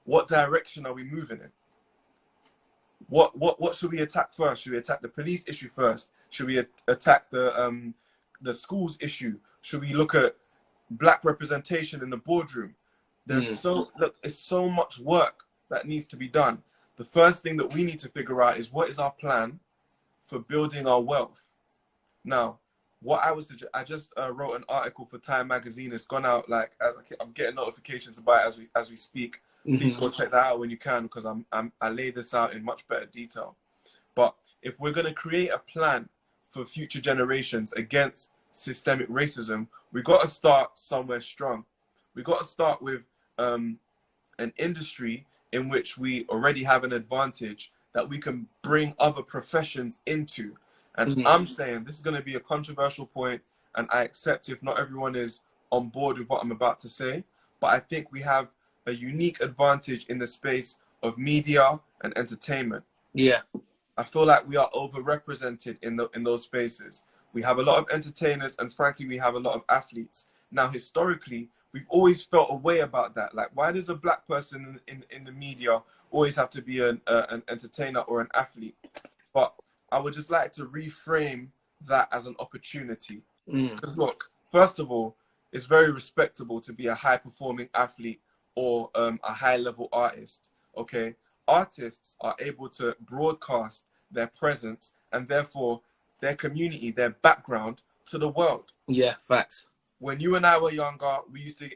what direction are we moving in? What should we attack first? Should we attack the police issue first? Should we attack the schools issue? Should we look at black representation in the boardroom? There's it's so much work that needs to be done. The first thing that we need to figure out is, what is our plan for building our wealth? Now, I just wrote an article for Time Magazine. It's gone out, like, I'm getting notifications about it as we speak. Please go check that out when you can, because I lay this out in much better detail. But if we're going to create a plan for future generations against systemic racism, we got to start somewhere strong. We got to start with an industry in which we already have an advantage that we can bring other professions into. And I'm saying this is going to be a controversial point, and I accept if not everyone is on board with what I'm about to say, but I think we have a unique advantage in the space of media and entertainment. Yeah. I feel like we are overrepresented in those spaces. We have a lot of entertainers, and frankly, we have a lot of athletes. Now, historically, we've always felt a way about that. Like, why does a black person in the media always have to be an entertainer or an athlete? But I would just like to reframe that as an opportunity. Because look, first of all, it's very respectable to be a high-performing athlete or a high-level artist, okay? Artists are able to broadcast their presence and therefore their community, their background to the world. Yeah, facts. When you and I were younger, we used to,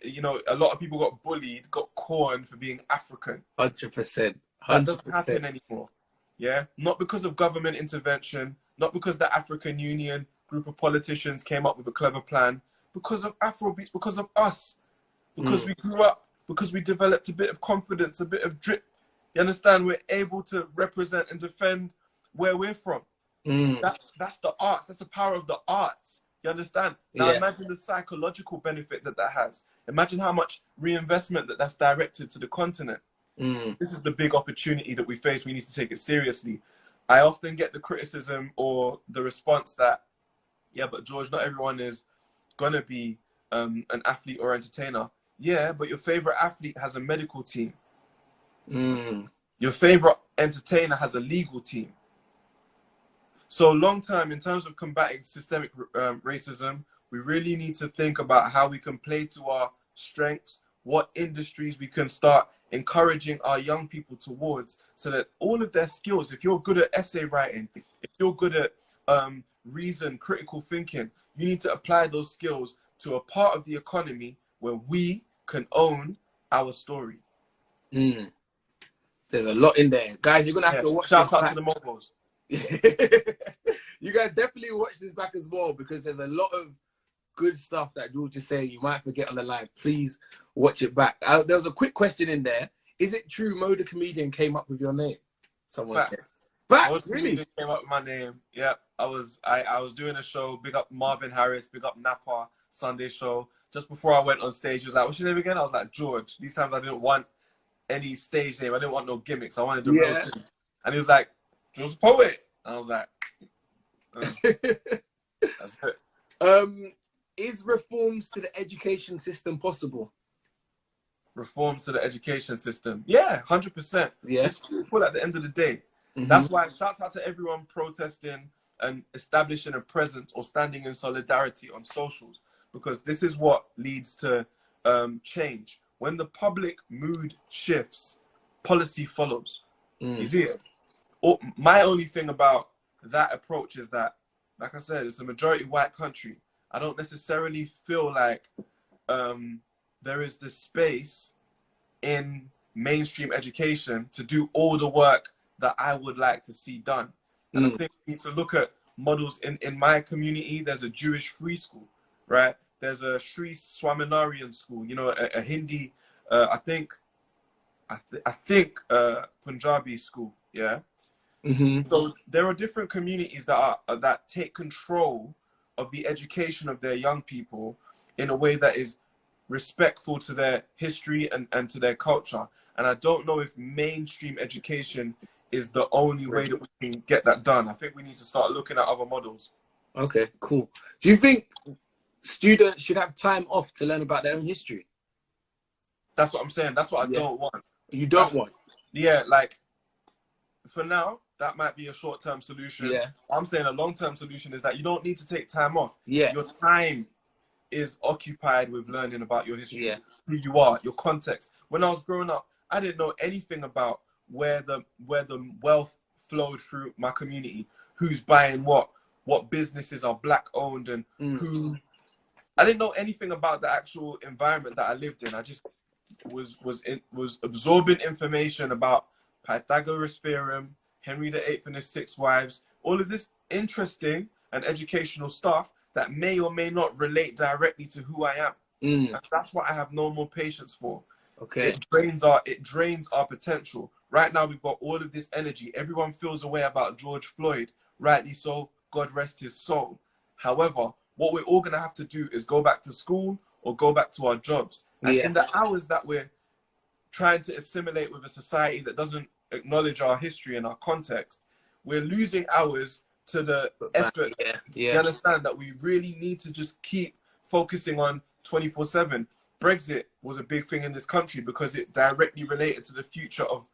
a lot of people got bullied, got corned for being African. 100%. That doesn't happen anymore. Yeah, not because of government intervention, not because the African Union group of politicians came up with a clever plan, because of Afrobeats, because of us, because we grew up, because we developed a bit of confidence, a bit of drip. You understand? We're able to represent and defend where we're from. That's the arts. That's the power of the arts. You understand? Now imagine the psychological benefit that has. Imagine how much reinvestment that's directed to the continent. This is the big opportunity that we face. We need to take it seriously. I often get the criticism or the response that, yeah, but George, not everyone is going to be an athlete or entertainer. Yeah, but your favorite athlete has a medical team. Your favorite entertainer has a legal team. So long term, in terms of combating systemic racism, we really need to think about how we can play to our strengths, what industries we can start encouraging our young people towards, so that all of their skills, if you're good at essay writing, if you're good at critical thinking, you need to apply those skills to a part of the economy where we can own our story. There's a lot in there. Guys, you're going to have to watch Shout this out back. to the MOBOs. You guys definitely watch this back as well, because there's a lot of good stuff that George is saying. You might forget on the live. Please watch it back. There was a quick question in there. Is it true Mo the comedian came up with your name? Someone said. Facts, really? Came up with my name. Yeah, I was doing a show. Big up Marvin Harris. Big up Napa Sunday show. Just before I went on stage, he was like, "What's your name again?" I was like, "George." These times I didn't want any stage name. I didn't want no gimmicks. I wanted the real thing. And he was like, "George the Poet." And I was like, "That's it." Is reforms to the education system possible? Reforms to the education system. Yeah, 100%. Yeah. It's people at the end of the day. That's why shouts out to everyone protesting and establishing a presence or standing in solidarity on socials, because this is what leads to change. When the public mood shifts, policy follows. You see it? My only thing about that approach is that, like I said, it's a majority white country. I don't necessarily feel like there is the space in mainstream education to do all the work that I would like to see done. And I think we need to look at models in my community. There's a Jewish free school, right? There's a Sri Swaminarayan school, you know, a Hindi, I think Punjabi school, yeah. So there are different communities that take control of the education of their young people in a way that is respectful to their history and to their culture. And I don't know if mainstream education is the only way that we can get that done. I think we need to start looking at other models. Okay, cool. Do you think students should have time off to learn about their own history? That's what I'm saying. That's what I don't want. You don't want? Yeah, like, for now, that might be a short-term solution. Yeah. I'm saying a long-term solution is that you don't need to take time off. Yeah. Your time is occupied with learning about your history, Yeah. who you are, your context. When I was growing up, I didn't know anything about where the wealth flowed through my community, who's buying what businesses are black owned, and who. I didn't know anything about the actual environment that I lived in. I just was absorbing information about Pythagoras theorem, Henry VIII and his 6 wives, all of this interesting and educational stuff that may or may not relate directly to who I am. And that's what I have no more patience for. Okay. It drains our potential. Right now we've got all of this energy. Everyone feels a way about George Floyd, rightly so, God rest his soul. However, what we're all gonna have to do is go back to school or go back to our jobs. And in the hours that we're trying to assimilate with a society that doesn't acknowledge our history and our context, we're losing hours to the effort. You understand that we really need to just keep focusing on 24/7. Brexit was a big thing in this country because it directly related to the future of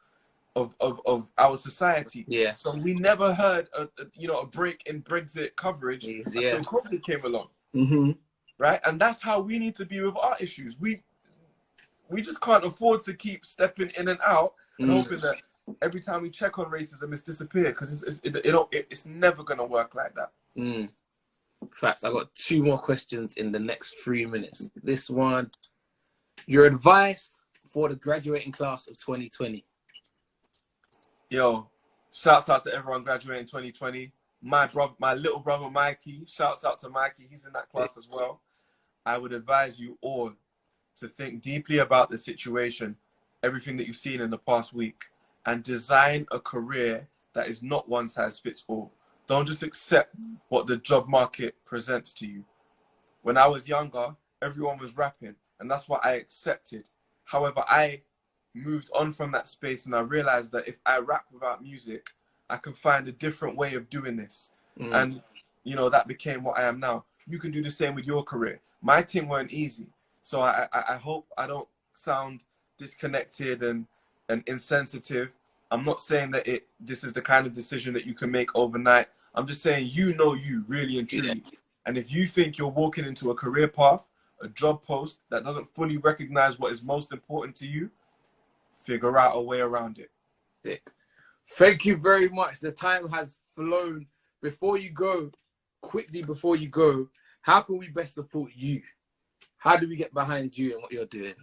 our society. Yeah. So we never heard a break in Brexit coverage until COVID came along. Right? And that's how we need to be with our issues. We just can't afford to keep stepping in and out and hoping that every time we check on racism, it's disappeared, because it's never gonna work like that. Facts. I got 2 more questions in the next 3 minutes. This one, your advice for the graduating class of 2020. Yo, shouts out to everyone graduating 2020. My little brother Mikey, shouts out to Mikey. He's in that class as well. I would advise you all to think deeply about the situation, everything that you've seen in the past week, and design a career that is not one size fits all. Don't just accept what the job market presents to you. When I was younger, everyone was rapping, and that's what I accepted. However, I moved on from that space, and I realized that if I rap without music, I can find a different way of doing this. And, that became what I am now. You can do the same with your career. My thing weren't easy. So I hope I don't sound disconnected and insensitive. I'm not saying that this is the kind of decision that you can make overnight. I'm just saying, you really and truly. And if you think you're walking into a career path, a job post that doesn't fully recognize what is most important to you, figure out a way around it. Sick. Thank you very much. The time has flown. Before you go, how can we best support you? How do we get behind you and what you're doing?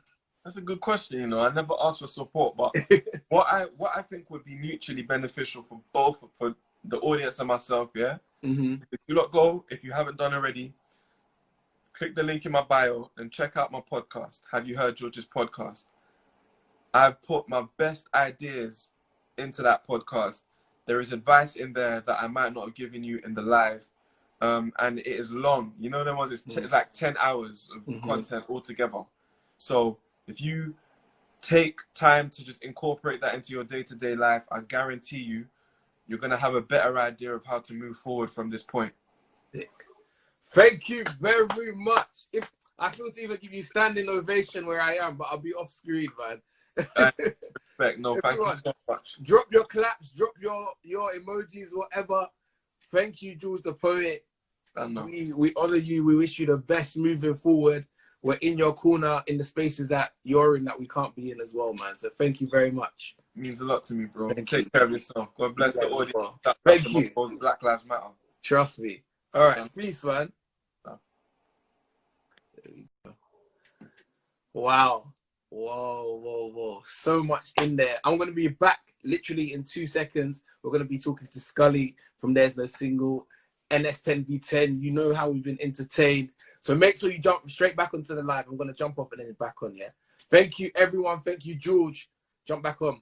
That's a good question. I never asked for support, but what I think would be mutually beneficial for the audience and myself, yeah? If you lot go, if you haven't done already, click the link in my bio and check out my podcast. Have you heard George's podcast? I've put my best ideas into that podcast. There is advice in there that I might not have given you in the live. And it is long. You know, it's like 10 hours of content altogether. So if you take time to just incorporate that into your day-to-day life, I guarantee you're going to have a better idea of how to move forward from this point. Thank you very much. If I feel to even give you standing ovation where I am, but I'll be off screen, man. Respect. No, thank you so much. Drop your claps, drop your emojis, whatever. Thank you, George the Poet. We honor you. We wish you the best moving forward. We're in your corner in the spaces that you're in that we can't be in as well, man. So thank you very much. It means a lot to me, bro. Take care of yourself. God bless the audience. Well. Thank you. Black Lives Matter. Trust me. All right. Peace, man. There we go. Wow. Whoa. So much in there. I'm going to be back literally in 2 seconds. We're going to be talking to Scully from There's No Single. NS10v10. You know how we've been entertained. So make sure you jump straight back onto the live. I'm going to jump off and then back on, yeah? Thank you, everyone. Thank you, George. Jump back on.